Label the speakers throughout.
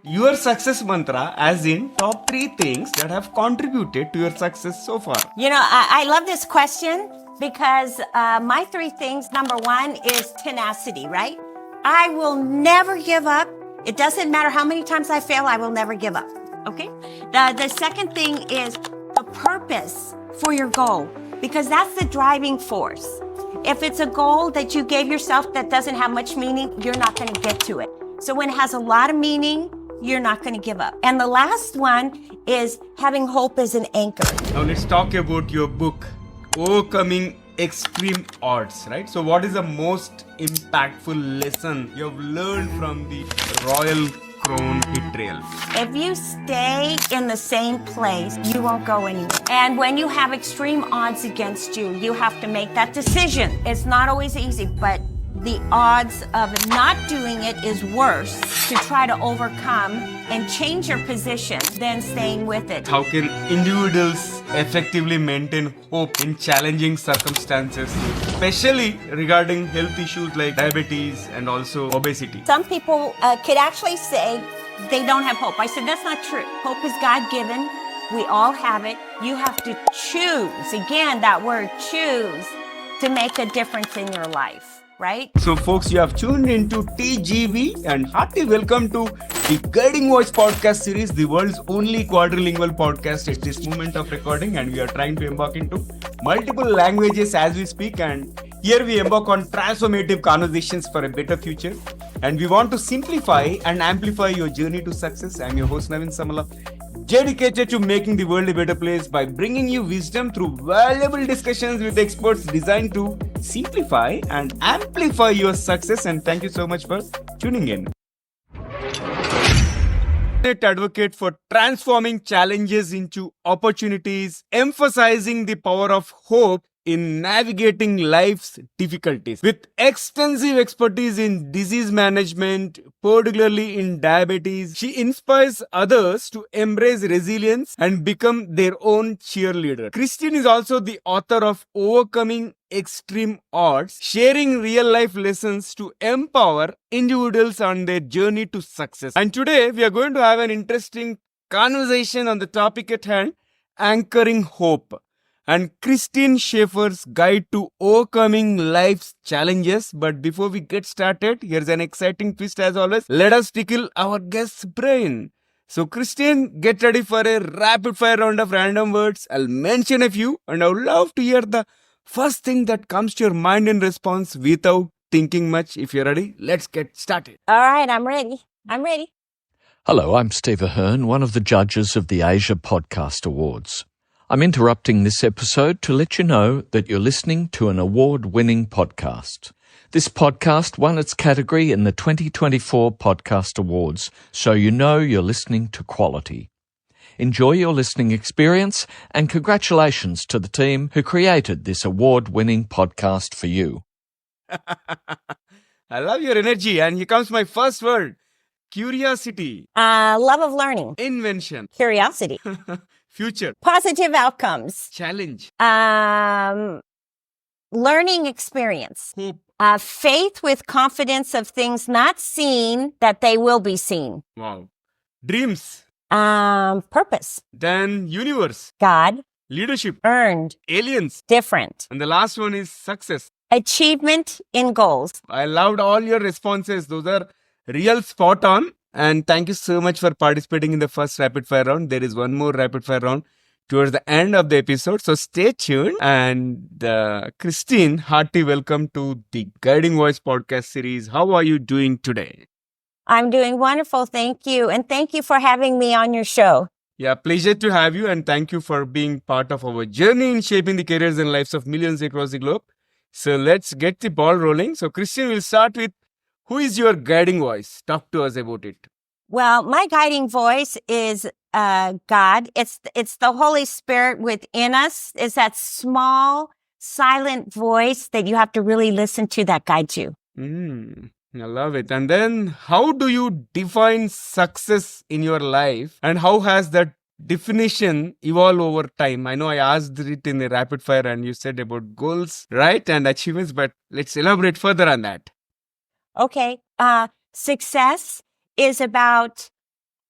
Speaker 1: your success mantra, as in top 3 things that have contributed to your success so far.
Speaker 2: You know, I love this question because my 3 things, number 1 is tenacity, right? I will never give up. It doesn't matter how many times I fail, I will never give up, okay? The second thing is the purpose for your goal, because that's the driving force. If it's a goal that you gave yourself that doesn't have much meaning, you're not going to get to it. So when it has a lot of meaning, you're not going to give up. And the last one is having hope as an anchor.
Speaker 1: Now let's talk about your book, Overcoming Extreme Odds, right? So what is the most impactful lesson you have learned from the Royal Crown betrayal?
Speaker 2: If you stay in the same place, you won't go anywhere. And when you have extreme odds against you, you have to make that decision. It's not always easy, but the odds of not doing it is worse to try to overcome and change your position than staying with it.
Speaker 1: How can individuals effectively maintain hope in challenging circumstances, especially regarding health issues like diabetes and also obesity?
Speaker 2: Some people could actually say they don't have hope. I said, that's not true. Hope is God-given. We all have it. You have to choose, again, that word choose, to make a difference in your life. Right?
Speaker 1: So folks, you have tuned into TGV and hearty welcome to the Guiding Voice podcast series, the world's only quadrilingual podcast at this moment of recording, and we are trying to embark into multiple languages as we speak, and here we embark on transformative conversations for a better future, and we want to simplify and amplify your journey to success. I'm your host Naveen Samala, dedicated to making the world a better place by bringing you wisdom through valuable discussions with experts designed to simplify and amplify your success. And thank you so much for tuning in. Advocate for transforming challenges into opportunities, emphasizing the power of hope in navigating life's difficulties. With extensive expertise in disease management, particularly in diabetes, she inspires others to embrace resilience and become their own cheerleader. Christine is also the author of Overcoming Extreme Odds, sharing real-life lessons to empower individuals on their journey to success. And today, we are going to have an interesting conversation on the topic at hand, anchoring hope, and Christine Schaffer's guide to overcoming life's challenges. But before we get started, here's an exciting twist as always. Let us tickle our guest's brain. So Christine, get ready for a rapid fire round of random words. I'll mention a few and I would love to hear the first thing that comes to your mind in response without thinking much. If you're ready, let's get started.
Speaker 2: All right, I'm ready.
Speaker 3: Hello, I'm Steve Ahern, one of the judges of the Asia Podcast Awards. I'm interrupting this episode to let you know that you're listening to an award-winning podcast. This podcast won its category in the 2024 Podcast Awards, so you know you're listening to quality. Enjoy your listening experience, and congratulations to the team who created this award-winning podcast for you.
Speaker 1: I love your energy, and here comes my first word. Curiosity.
Speaker 2: Love of learning.
Speaker 1: Invention.
Speaker 2: Curiosity.
Speaker 1: Future.
Speaker 2: Positive outcomes.
Speaker 1: Challenge.
Speaker 2: Learning experience.
Speaker 1: Hope.
Speaker 2: Faith with confidence of things not seen that they will be seen.
Speaker 1: Wow. Dreams.
Speaker 2: Purpose.
Speaker 1: Then universe.
Speaker 2: God.
Speaker 1: Leadership.
Speaker 2: Earned.
Speaker 1: Aliens.
Speaker 2: Different.
Speaker 1: And the last one is success.
Speaker 2: Achievement in goals.
Speaker 1: I loved all your responses. Those are real spot on. And thank you so much for participating in the first rapid fire round. There is one more rapid fire round towards the end of the episode. So stay tuned. And Christine, hearty welcome to the Guiding Voice podcast series. How are you doing today?
Speaker 2: I'm doing wonderful. Thank you. And thank you for having me on your show.
Speaker 1: Yeah, pleasure to have you. And thank you for being part of our journey in shaping the careers and lives of millions across the globe. So let's get the ball rolling. So Christine, we'll start with, who is your guiding voice? Talk to us about it.
Speaker 2: Well, my guiding voice is God. It's the Holy Spirit within us. It's that small, silent voice that you have to really listen to that guides you.
Speaker 1: I love it. And then how do you define success in your life, and how has that definition evolved over time? I know I asked it in the rapid fire and you said about goals, right? And achievements, but let's elaborate further on that.
Speaker 2: Okay. Success is about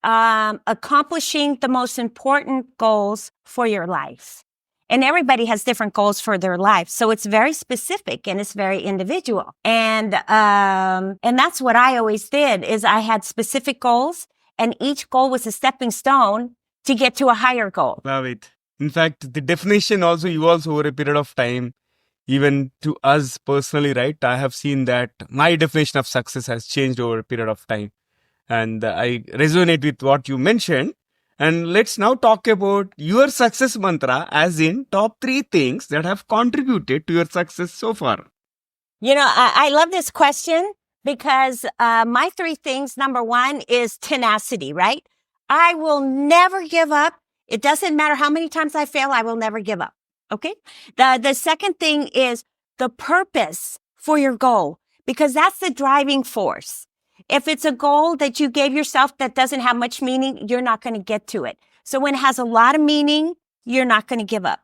Speaker 2: accomplishing the most important goals for your life. And everybody has different goals for their life. So it's very specific and it's very individual. And that's what I always did is I had specific goals and each goal was a stepping stone to get to a higher goal.
Speaker 1: Love it. In fact, the definition also evolves over a period of time, even to us personally, right? I have seen that my definition of success has changed over a period of time. And I resonate with what you mentioned. And let's now talk about your success mantra, as in top 3 things that have contributed to your success so far.
Speaker 2: You know, I love this question because my 3 things, number 1 is tenacity, right? I will never give up. It doesn't matter how many times I fail, I will never give up. Okay. The second thing is the purpose for your goal, because that's the driving force. If it's a goal that you gave yourself that doesn't have much meaning, you're not going to get to it. So when it has a lot of meaning, you're not going to give up.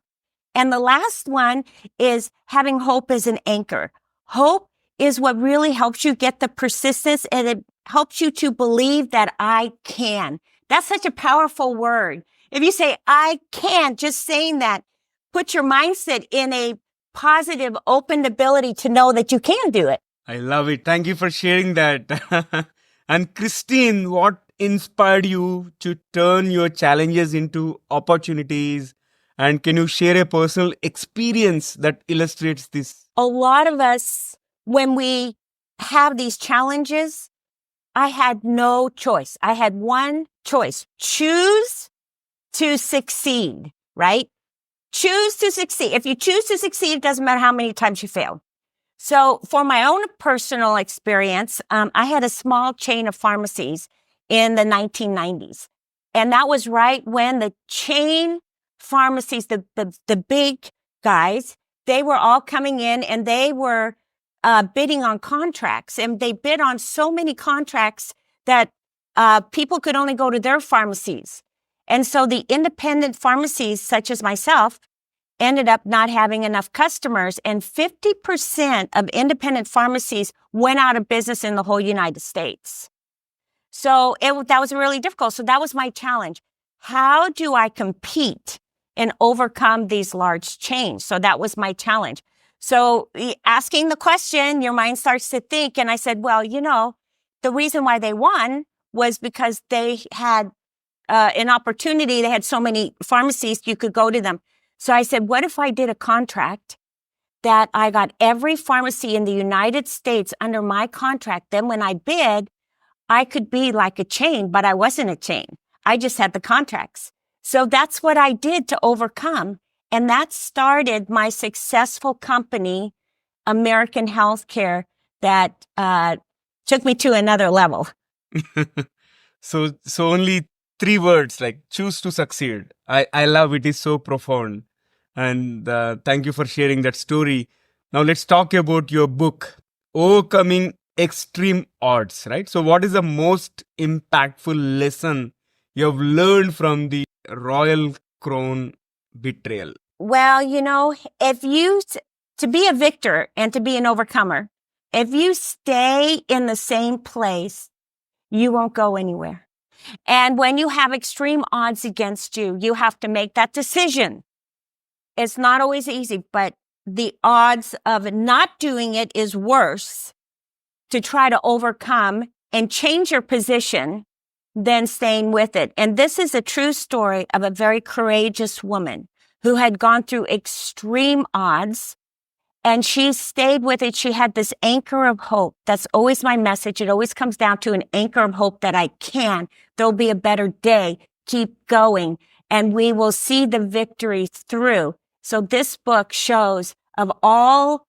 Speaker 2: And the last one is having hope as an anchor. Hope is what really helps you get the persistence, and it helps you to believe that I can. That's such a powerful word. If you say, I can, just saying that, put your mindset in a positive, open ability to know that you can do it.
Speaker 1: I love it. Thank you for sharing that. And Christine, what inspired you to turn your challenges into opportunities? And can you share a personal experience that illustrates this?
Speaker 2: A lot of us, when we have these challenges, I had no choice. I had one choice. Choose to succeed, right? Choose to succeed. If you choose to succeed, it doesn't matter how many times you fail. So for my own personal experience, I had a small chain of pharmacies in the 1990s. And that was right when the chain pharmacies, the big guys, they were all coming in and they were bidding on contracts. And they bid on so many contracts that people could only go to their pharmacies. And so the independent pharmacies, such as myself, ended up not having enough customers, and 50% of independent pharmacies went out of business in the whole United States. So that was really difficult. So that was my challenge. How do I compete and overcome these large chains? So that was my challenge. So asking the question, your mind starts to think. And I said, well, you know, the reason why they won was because they had an opportunity. They had so many pharmacies, you could go to them. So I said, what if I did a contract that I got every pharmacy in the United States under my contract? Then when I bid, I could be like a chain, but I wasn't a chain. I just had the contracts. So that's what I did to overcome. And that started my successful company, American Healthcare, that took me to another level.
Speaker 1: So only 3 words, like choose to succeed. I love it. It's so profound. And thank you for sharing that story. Now let's talk about your book, Overcoming Extreme Odds, right? So what is the most impactful lesson you have learned from the Royal Crown betrayal?
Speaker 2: Well, you know, to be a victor and to be an overcomer, if you stay in the same place, you won't go anywhere. And when you have extreme odds against you, you have to make that decision. It's not always easy, but the odds of not doing it is worse to try to overcome and change your position than staying with it. And this is a true story of a very courageous woman who had gone through extreme odds, and she stayed with it. She had this anchor of hope. That's always my message. It always comes down to an anchor of hope that I can. There'll be a better day. Keep going, and we will see the victory through. So this book shows of all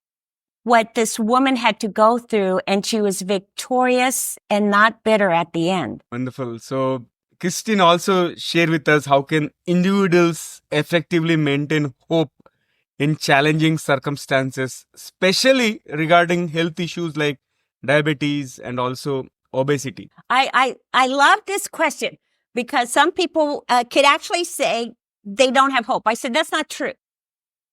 Speaker 2: what this woman had to go through, and she was victorious and not bitter at the end.
Speaker 1: Wonderful. So Christine also shared with us how can individuals effectively maintain hope in challenging circumstances, especially regarding health issues like diabetes and also obesity.
Speaker 2: I love this question because some people could actually say they don't have hope. I said, that's not true.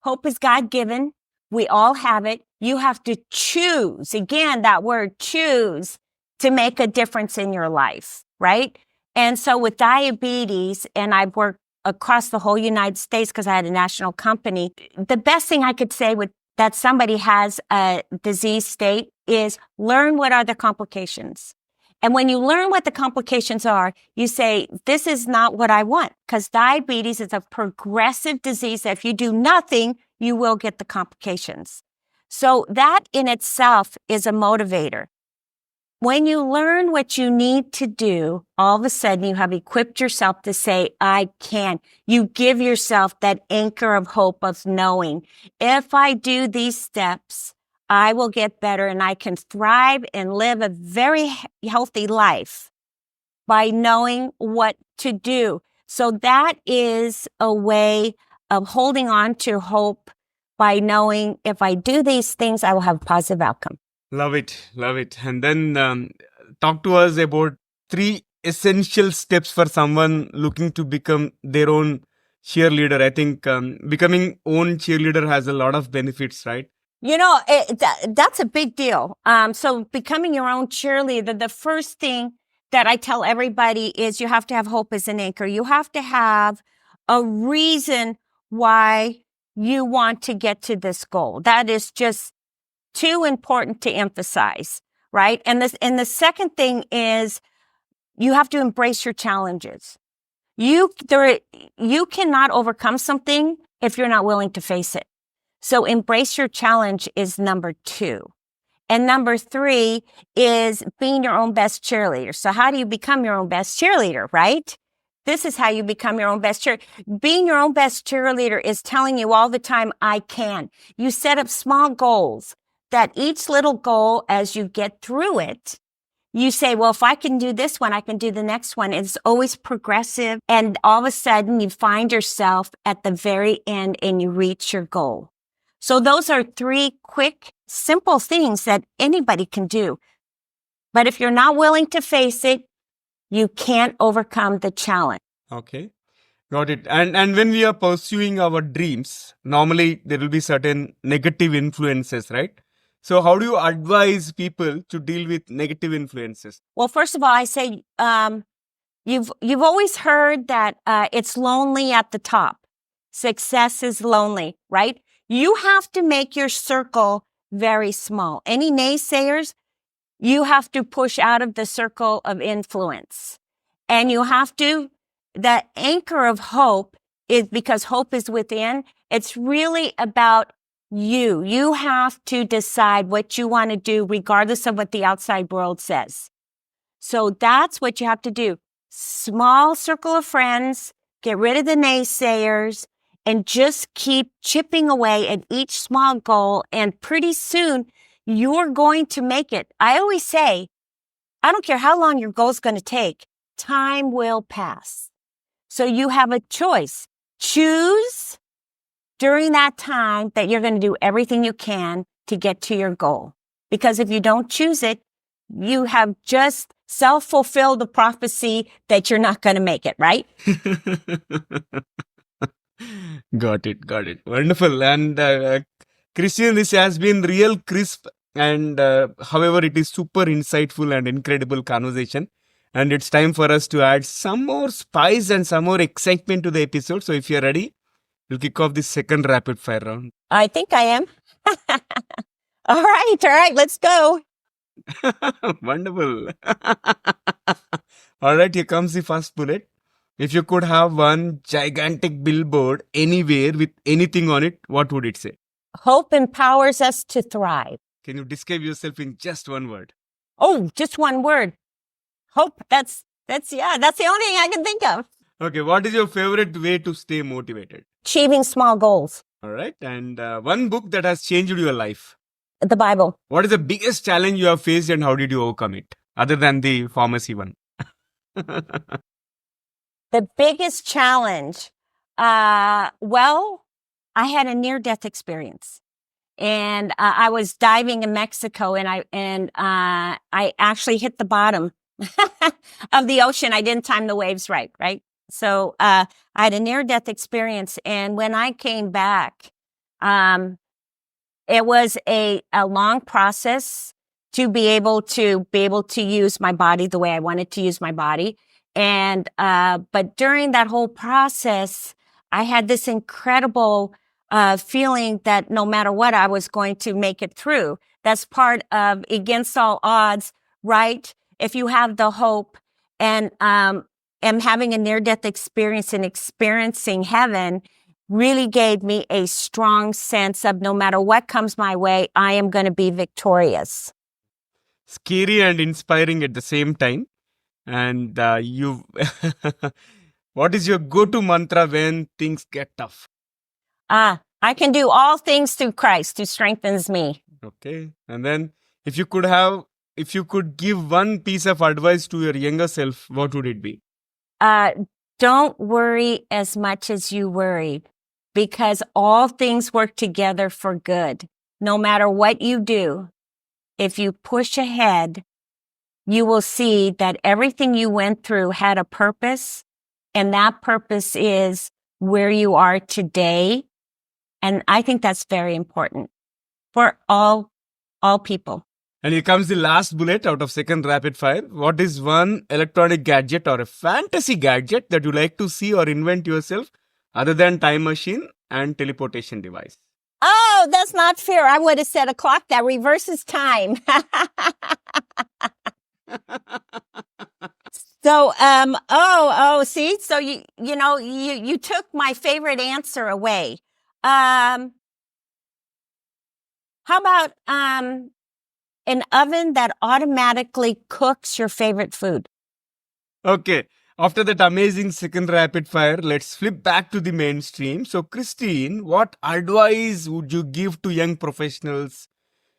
Speaker 2: Hope is God-given. We all have it. You have to choose, again, that word choose, to make a difference in your life, right? And so with diabetes, and I've worked across the whole United States because I had a national company, the best thing I could say with that somebody has a disease state is learn what are the complications. And when you learn what the complications are, you say, this is not what I want, because diabetes is a progressive disease that if you do nothing, you will get the complications. So that in itself is a motivator. When you learn what you need to do, all of a sudden you have equipped yourself to say, I can. You give yourself that anchor of hope of knowing, if I do these steps, I will get better and I can thrive and live a very healthy life by knowing what to do. So that is a way of holding on to hope by knowing if I do these things, I will have a positive outcome.
Speaker 1: Love it. Love it. And then talk to us about 3 essential steps for someone looking to become their own cheerleader. I think becoming own cheerleader has a lot of benefits, right?
Speaker 2: That's a big deal. So becoming your own cheerleader, the first thing that I tell everybody is you have to have hope as an anchor. You have to have a reason why you want to get to this goal. That is just too important to emphasize, right? And the second thing is you have to embrace your challenges. You cannot overcome something if you're not willing to face it. So embrace your challenge is number 2. And number 3 is being your own best cheerleader. So how do you become your own best cheerleader, right? This is how you become your own best cheerleader. Being your own best cheerleader is telling you all the time, I can. You set up small goals that each little goal, as you get through it, you say, well, if I can do this one, I can do the next one. It's always progressive. And all of a sudden you find yourself at the very end and you reach your goal. So those are 3 quick, simple things that anybody can do. But if you're not willing to face it, you can't overcome the challenge.
Speaker 1: Okay. Got it. And when we are pursuing our dreams, normally there will be certain negative influences, right? So how do you advise people to deal with negative influences?
Speaker 2: Well, first of all, I say, you've always heard that it's lonely at the top. Success is lonely, right? You have to make your circle very small. Any naysayers, you have to push out of the circle of influence. And you have to, the anchor of hope is because hope is within. It's really about you. You have to decide what you want to do regardless of what the outside world says. So that's what you have to do. Small circle of friends, get rid of the naysayers, and just keep chipping away at each small goal. And pretty soon you're going to make it. I always say, I don't care how long your goal is going to take. Time will pass. So you have a choice. Choose during that time that you're going to do everything you can to get to your goal. Because if you don't choose it, you have just self-fulfilled the prophecy that you're not going to make it, right?
Speaker 1: Got it. Got it. Wonderful. And Christian, this has been real crisp and however, it is super insightful and incredible conversation. And it's time for us to add some more spice and some more excitement to the episode. So if you're ready, we'll kick off this second rapid fire round.
Speaker 2: I think I am. All right, let's go.
Speaker 1: Wonderful. All right, here comes the first bullet. If you could have one gigantic billboard anywhere with anything on it, what would it say?
Speaker 2: Hope empowers us to thrive.
Speaker 1: Can you describe yourself in just one word?
Speaker 2: Oh, just one word. Hope. That's the only thing I can think of.
Speaker 1: Okay, what is your favorite way to stay motivated?
Speaker 2: Achieving small goals.
Speaker 1: All right, and one book that has changed your life.
Speaker 2: The Bible.
Speaker 1: What is the biggest challenge you have faced and how did you overcome it? Other than the pharmacy one.
Speaker 2: The biggest challenge. Well, I had a near-death experience. And I was diving in Mexico and I actually hit the bottom of the ocean. I didn't time the waves right? So I had a near-death experience. And when I came back, it was a long process to be able to use my body the way I wanted to use my body. And, but during that whole process, I had this incredible, feeling that no matter what, I was going to make it through. That's part of against all odds, right? If you have the hope and, am having a near-death experience and experiencing heaven really gave me a strong sense of no matter what comes my way, I am going to be victorious.
Speaker 1: Scary and inspiring at the same time. And you, what is your go-to mantra when things get tough?
Speaker 2: I can do all things through Christ who strengthens me.
Speaker 1: Okay. And then if you could give one piece of advice to your younger self, what would it be?
Speaker 2: Don't worry as much as you worried, because all things work together for good. No matter what you do, if you push ahead, you will see that everything you went through had a purpose, and that purpose is where you are today. And I think that's very important for all people.
Speaker 1: And here comes the last bullet out of second rapid fire. What is one electronic gadget or a fantasy gadget that you like to see or invent yourself other than time machine and teleportation device?
Speaker 2: Oh, that's not fair. I would have said a clock that reverses time. So, see, so you took my favorite answer away. How about, an oven that automatically cooks your favorite food?
Speaker 1: Okay. After that amazing second rapid fire, let's flip back to the mainstream. So, Christine, what advice would you give to young professionals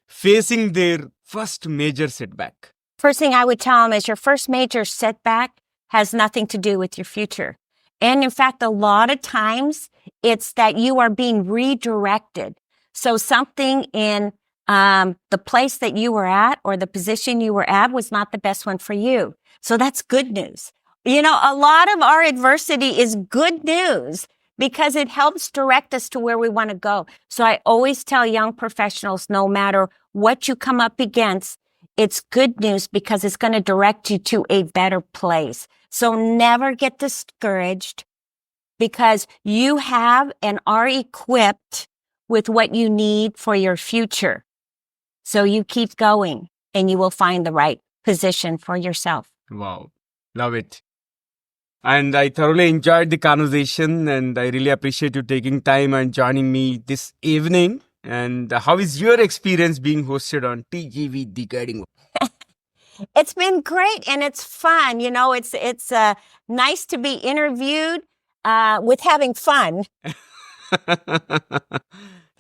Speaker 1: facing their first major setback?
Speaker 2: First thing I would tell them is your first major setback has nothing to do with your future. And in fact, a lot of times it's that you are being redirected. So something in the place that you were at or the position you were at was not the best one for you. So that's good news. You know, a lot of our adversity is good news because it helps direct us to where we want to go. So I always tell young professionals, no matter what you come up against, it's good news because it's going to direct you to a better place. So never get discouraged because you have and are equipped with what you need for your future. So you keep going and you will find the right position for yourself.
Speaker 1: Wow. Love it. And I thoroughly enjoyed the conversation and I really appreciate you taking time and joining me this evening. And how is your experience being hosted on TGV The Guiding?
Speaker 2: It's been great and it's fun. You know, it's nice to be interviewed with having fun.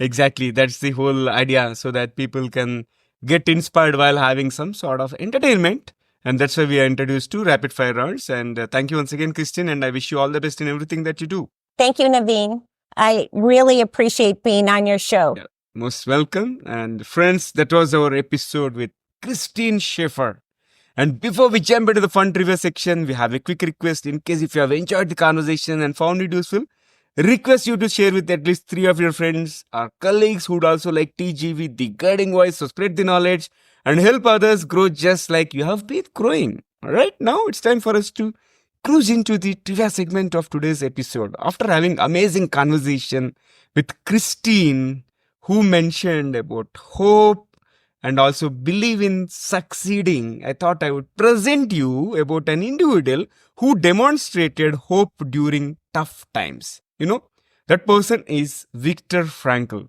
Speaker 1: Exactly. That's the whole idea, so that people can get inspired while having some sort of entertainment. And that's why we are introduced to rapid fire rounds. And thank you once again, Christine. And I wish you all the best in everything that you do.
Speaker 2: Thank you, Naveen. I really appreciate being on your show.
Speaker 1: Yeah, most welcome. And friends, that was our episode with Christine Schaffer. And before we jump into the fun trivia section, we have a quick request. In case if you have enjoyed the conversation and found it useful, request you to share with at least 3 of your friends or colleagues who would also like TGV, the guiding voice. So spread the knowledge and help others grow just like you have been growing. All right, now it's time for us to cruise into the trivia segment of today's episode. After having amazing conversation with Christine, who mentioned about hope and also believe in succeeding, I thought I would present you about an individual who demonstrated hope during tough times. You know, that person is Viktor Frankl.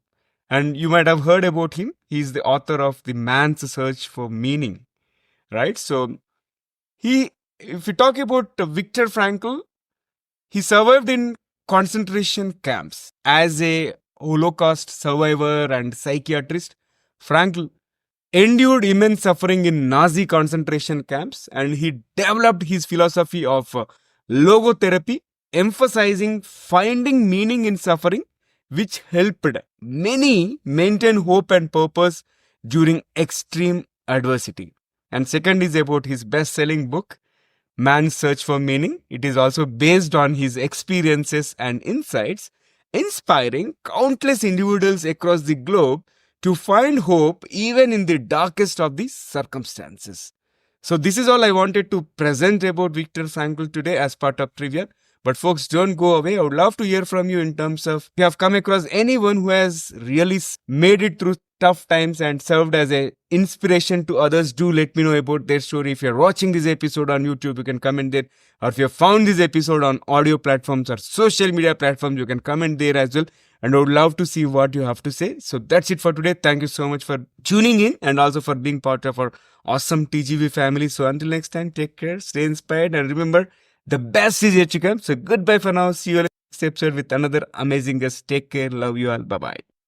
Speaker 1: And you might have heard about him. He's the author of The Man's Search for Meaning, right? So, if we talk about Viktor Frankl, he survived in concentration camps. As a Holocaust survivor and psychiatrist, Frankl endured immense suffering in Nazi concentration camps, and he developed his philosophy of logotherapy, emphasizing finding meaning in suffering, which helped many maintain hope and purpose during extreme adversity. And second is about his best-selling book, Man's Search for Meaning. It is also based on his experiences and insights, inspiring countless individuals across the globe to find hope even in the darkest of the circumstances. So this is all I wanted to present about Viktor Frankl today as part of trivia. But folks, don't go away. I would love to hear from you in terms of if you have come across anyone who has really made it through tough times and served as a inspiration to others. Do let me know about their story. If you're watching this episode on YouTube, you can comment there. Or if you have found this episode on audio platforms or social media platforms, you can comment there as well. And I would love to see what you have to say. So that's it for today. Thank you so much for tuning in and also for being part of our awesome TGV family. So until next time, take care, stay inspired, and remember, the best is yet to come. So goodbye for now. See you next episode with another amazing guest. Take care. Love you all. Bye-bye.